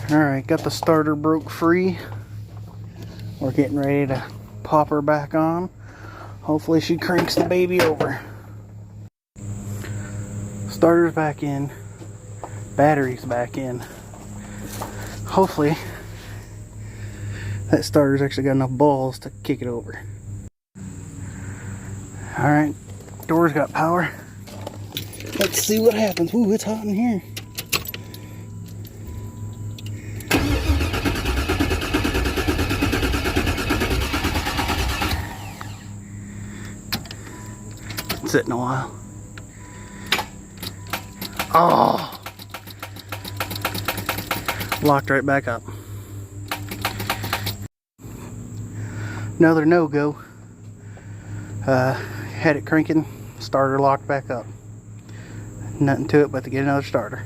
Alright, got the starter broke free. We're getting ready to pop her back on. Hopefully she cranks the baby over. Starter's back in. Battery's back in. Hopefully that starter's actually got enough balls to kick it over. Alright, door's got power. Let's see what happens. Ooh, it's hot in here. Sitting a while. Oh! Locked right back up. Another no-go. Had it cranking, starter locked back up. Nothing to it but to get another starter.